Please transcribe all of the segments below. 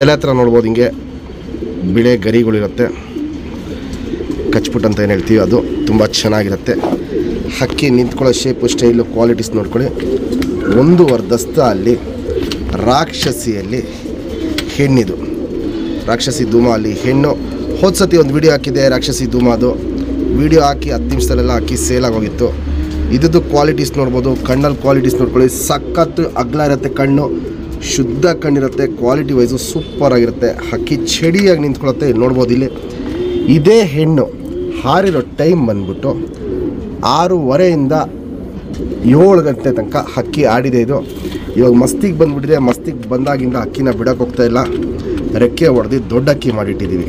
ಎಲ್ಲ ಹತ್ರ ನೋಡ್ಬೋದು ಹಿಂಗೆ ಬಿಳೆ ಗರಿಗಳಿರುತ್ತೆ, ಕಚ್ಪುಟ್ ಅಂತ ಏನು ಹೇಳ್ತೀವಿ, ಅದು ತುಂಬ ಚೆನ್ನಾಗಿರುತ್ತೆ. ಹಕ್ಕಿ ನಿಂತ್ಕೊಳ್ಳೋ ಶೇಪು, ಸ್ಟೈಲು, ಕ್ವಾಲಿಟೀಸ್ ನೋಡ್ಕೊಳ್ಳಿ. ಒಂದು ವರ್ಧಸ್ಥ ಅಲ್ಲಿ ರಾಕ್ಷಸಿಯಲ್ಲಿ ಹೆಣ್ಣಿದು, ರಾಕ್ಷಸಿ ಧೂಮ ಅಲ್ಲಿ ಹೆಣ್ಣು. ಹೋದ ಸತಿ ಒಂದು ವಿಡಿಯೋ ಹಾಕಿದೆ ರಾಕ್ಷಸಿ ಧೂಮ, ಅದು ವಿಡಿಯೋ ಹಾಕಿ 10 ನಿಮಿಷದಲ್ಲೆಲ್ಲ ಹಾಕಿ ಸೇಲಾಗೋಗಿತ್ತು. ಇದ್ದು ಕ್ವಾಲಿಟೀಸ್ ನೋಡ್ಬೋದು, ಕಣ್ಣಲ್ಲಿ ಕ್ವಾಲಿಟೀಸ್ ನೋಡ್ಕೊಳ್ಳಿ. ಸಖತ್ತು ಅಗ್ಲ ಇರುತ್ತೆ ಕಣ್ಣು, ಶುದ್ಧ ಕಣ್ಣಿರುತ್ತೆ, ಕ್ವಾಲಿಟಿ ವೈಸು ಸೂಪರಾಗಿರುತ್ತೆ. ಹಕ್ಕಿ ಚಡಿಯಾಗಿ ನಿಂತ್ಕೊಳ್ಳುತ್ತೆ. ನೋಡ್ಬೋದು ಇಲ್ಲಿ ಇದೇ ಹೆಣ್ಣು ಹಾರಿರೋ ಟೈಮ್ ಬಂದ್ಬಿಟ್ಟು 6:30 7 ಗಂಟೆ ತನಕ ಹಕ್ಕಿ ಆಡಿದೆ. ಇದು ಇವಾಗ ಮಸ್ತಿಗೆ ಬಂದುಬಿಟ್ಟಿದೆ. ಮಸ್ತಿಗೆ ಬಂದಾಗಿಂದ ಹಕ್ಕಿನ ಬಿಡೋಕೆ ಹೋಗ್ತಾಯಿಲ್ಲ, ರೆಕ್ಕೆ ಹೊಡೆದು ದೊಡ್ಡ ಹಕ್ಕಿ ಮಾಡಿಟ್ಟಿದ್ದೀವಿ.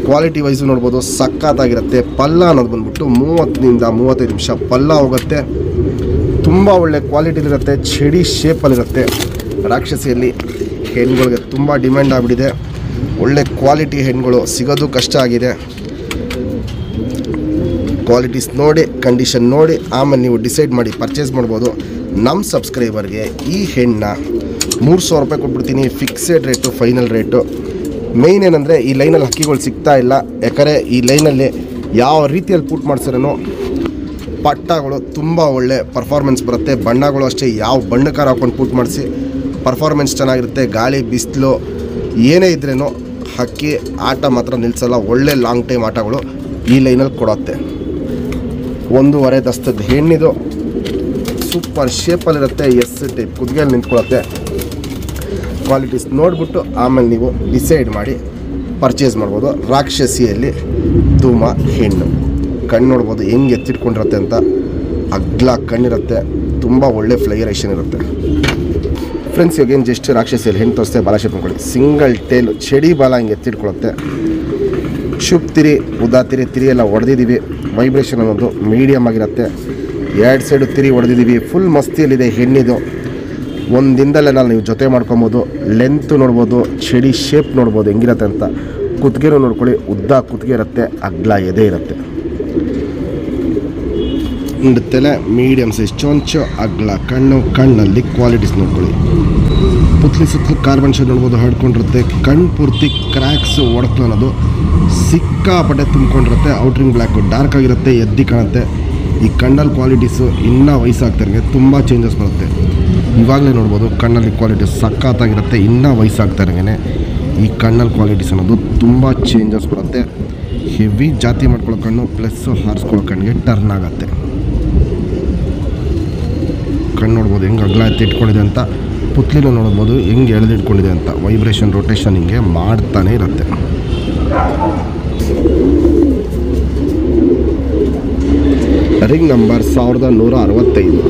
ಕ್ವಾಲಿಟಿ ವೈಸು ನೋಡ್ಬೋದು, ಸಖತ್ತಾಗಿರುತ್ತೆ. ಪಲ್ಲ ಅನ್ನೋದು ಬಂದ್ಬಿಟ್ಟು 30 ನಿಂದ 35 ನಿಮಿಷ ಪಲ್ಲ ಹೋಗುತ್ತೆ. ತುಂಬ ಒಳ್ಳೆ ಕ್ವಾಲಿಟಿಲಿರುತ್ತೆ, ಚಡಿ ಶೇಪಲ್ಲಿರುತ್ತೆ. ರಾಕ್ಷಸಿಯಲ್ಲಿ ಹೆಣ್ಣುಗಳಿಗೆ ತುಂಬ ಡಿಮ್ಯಾಂಡ್ ಆಗಿಬಿಟ್ಟಿದೆ. ಒಳ್ಳೆ ಕ್ವಾಲಿಟಿ ಹೆಣ್ಣುಗಳು ಸಿಗೋದು ಕಷ್ಟ ಆಗಿದೆ. ಕ್ವಾಲಿಟೀಸ್ ನೋಡಿ, ಕಂಡೀಷನ್ ನೋಡಿ ಆಮೇಲೆ ನೀವು ಡಿಸೈಡ್ ಮಾಡಿ ಪರ್ಚೇಸ್ ಮಾಡ್ಬೋದು. ನಮ್ಮ ಸಬ್ಸ್ಕ್ರೈಬರ್ಗೆ ಈ ಹೆಣ್ಣನ್ನ 300 ರೂಪಾಯಿ ಕೊಟ್ಬಿಡ್ತೀನಿ, fixed rate, final rate. Main ಏನಂದರೆ ಈ ಲೈನಲ್ಲಿ ಹಕ್ಕಿಗಳು ಸಿಗ್ತಾ ಇಲ್ಲ, ಯಾಕಂದರೆ ಈ ಲೈನಲ್ಲಿ ಯಾವ ರೀತಿಯಲ್ಲಿ ಪೂಟ್ ಮಾಡ್ಸಿರೋ ಪಟ್ಟಗಳು ತುಂಬ ಒಳ್ಳೆ ಪರ್ಫಾರ್ಮೆನ್ಸ್ ಬರುತ್ತೆ. ಬಣ್ಣಗಳು ಅಷ್ಟೇ, ಯಾವ ಬಣ್ಣಕಾರ ಹಾಕೊಂಡು ಪೂಟ್ ಮಾಡಿಸಿ ಪರ್ಫಾರ್ಮೆನ್ಸ್ ಚೆನ್ನಾಗಿರುತ್ತೆ. ಗಾಳಿ ಬಿಸಿಲು ಏನೇ ಇದ್ರೇನು ಹಕ್ಕಿ ಆಟ ಮಾತ್ರ ನಿಲ್ಲಿಸಲ್ಲ. ಒಳ್ಳೆ ಲಾಂಗ್ ಟೈಮ್ ಆಟಗಳು ಈ ಲೈನಲ್ಲಿ ಕೊಡುತ್ತೆ. 1.5 ದಸ್ತದ ಹೆಣ್ಣಿದು, ಸೂಪರ್ ಶೇಪಲ್ಲಿರುತ್ತೆ. ಎಸ್ ಟೈಪ್ ಕುದುಗೆಯಲ್ಲಿ ನಿಂತ್ಕೊಳ್ಳುತ್ತೆ. ಕ್ವಾಲಿಟೀಸ್ ನೋಡಿಬಿಟ್ಟು ಆಮೇಲೆ ನೀವು ಡಿಸೈಡ್ ಮಾಡಿ ಪರ್ಚೇಸ್ ಮಾಡ್ಬೋದು. ರಾಕ್ಷಸಿಯಲ್ಲಿ ಧೂಮ ಹೆಣ್ಣು, ಕಣ್ಣು ನೋಡ್ಬೋದು ಹೆಂಗೆ ಎತ್ತಿಟ್ಕೊಂಡಿರುತ್ತೆ ಅಂತ. ಅಗ್ಲ ಕಣ್ಣಿರುತ್ತೆ, ತುಂಬ ಒಳ್ಳೆ ಫ್ಲೈರೇಷನ್ ಇರುತ್ತೆ. ಫ್ರೆಂಡ್ಸ್ ಇವಾಗೇನು ಜಸ್ಟ್ ರಾಕ್ಷಸಿಯಲ್ಲಿ ಹೆಣ್ಣು ತೋರಿಸ್ತೆ, ಬಾಲ ಶೇಪ್ ಮಾಡ್ಕೊಳ್ಳಿ. ಸಿಂಗಲ್ ಟೇಲು, ಚಡಿ ಬಾಲ ಹಿಂಗೆ ಎತ್ತಿಟ್ಕೊಳ್ಳುತ್ತೆ. ಶುಭ್ ತಿರಿ, ಉದಾ ತಿರಿ ಎಲ್ಲ ಹೊಡೆದಿದ್ದೀವಿ. ವೈಬ್ರೇಷನ್ ಅನ್ನೋದು ಮೀಡಿಯಮ್ ಆಗಿರುತ್ತೆ. 2 ಸೈಡು ತಿರಿ ಹೊಡೆದಿದ್ದೀವಿ. ಫುಲ್ ಮಸ್ತಿಯಲ್ಲಿದೆ ಹೆಣ್ಣಿದು. ಒಂದು ದಿನದಲ್ಲೇ ನೀವು ಜೊತೆ ಮಾಡ್ಕೊಬೋದು. ಲೆಂತ್ ನೋಡ್ಬೋದು, ಚಡಿ ಶೇಪ್ ನೋಡ್ಬೋದು ಹೆಂಗಿರುತ್ತೆ ಅಂತ. ಕುತ್ತಿಗೆನೂ ನೋಡ್ಕೊಳ್ಳಿ, ಉದ್ದ ಕುತ್ತಿಗೆ ಇರುತ್ತೆ, ಅಗ್ಲ ಎದೆ ಇರುತ್ತೆ. ಒಂದು ತಲೆ ಮೀಡಿಯಮ್ ಸೈಜ್ ಚೊಂಚು, ಅಗ್ಲ ಕಣ್ಣು, ಕಣ್ಣಲ್ಲಿ ಕ್ವಾಲಿಟೀಸ್ ನೋಡ್ಕೊಳ್ಳಿ. ಪುತ್ಲಿ ಸುತ್ತಲೂ ಕಾರ್ಬನ್ ಶೇಡ್ ನೋಡ್ಬೋದು, ಹರ್ಡ್ಕೊಂಡಿರುತ್ತೆ. ಕಣ್ಣು ಪೂರ್ತಿ ಕ್ರ್ಯಾಕ್ಸು, ಒಡಕ್ಲು ಅನ್ನೋದು ಸಿಕ್ಕಾಪಟ್ಟೆ ತುಂಬ್ಕೊಂಡಿರುತ್ತೆ. ಔಟ್ರಿಂಗ್ ಬ್ಲ್ಯಾಕು ಡಾರ್ಕ್ ಆಗಿರುತ್ತೆ, ಎದ್ದಿ ಕಾಣುತ್ತೆ. ಈ ಕಣ್ಣಲ್ಲಿ ಕ್ವಾಲಿಟೀಸು ಇನ್ನೂ ವಯಸ್ಸಾಗ್ತಾರಂಗೆ ತುಂಬ ಚೇಂಜಸ್ ಬರುತ್ತೆ. ಇವಾಗಲೇ ನೋಡ್ಬೋದು ಕಣ್ಣಲ್ಲಿ ಕ್ವಾಲಿಟೀಸ್ ಸಖತ್ತಾಗಿರುತ್ತೆ. ಇನ್ನೂ ವಯಸ್ಸಾಗ್ತಾರಂಗೆ ಈ ಕಣ್ಣಲ್ಲಿ ಕ್ವಾಲಿಟೀಸ್ ಅನ್ನೋದು ತುಂಬ ಚೇಂಜಸ್ ಬರುತ್ತೆ. ಹೆವಿ ಜಾತಿ ಮಾಡ್ಕೊಳ್ಳೋ ಕಣ್ಣು ಪ್ಲಸ್ಸು ಹಾರಿಸ್ಕೊಳ್ಳೋ ಕಣ್ಣಿಗೆ ಟರ್ನ್ ಆಗುತ್ತೆ. ಕಣ್ಣು ನೋಡ್ಬೋದು ಹೆಂಗೆ ಅಗ್ಲ ಎತ್ತಿಟ್ಕೊಂಡಿದೆ ಅಂತ. ಪುತ್ಲಿನ ನೋಡ್ಬೋದು ಹೆಂಗೆ ಎಳೆದಿಟ್ಕೊಂಡಿದೆ ಅಂತ. ವೈಬ್ರೇಷನ್, ರೊಟೇಷನ್ ಹಿಂಗೆ ಮಾಡ್ತಾನೆ ಇರುತ್ತೆ. Ring number 1165.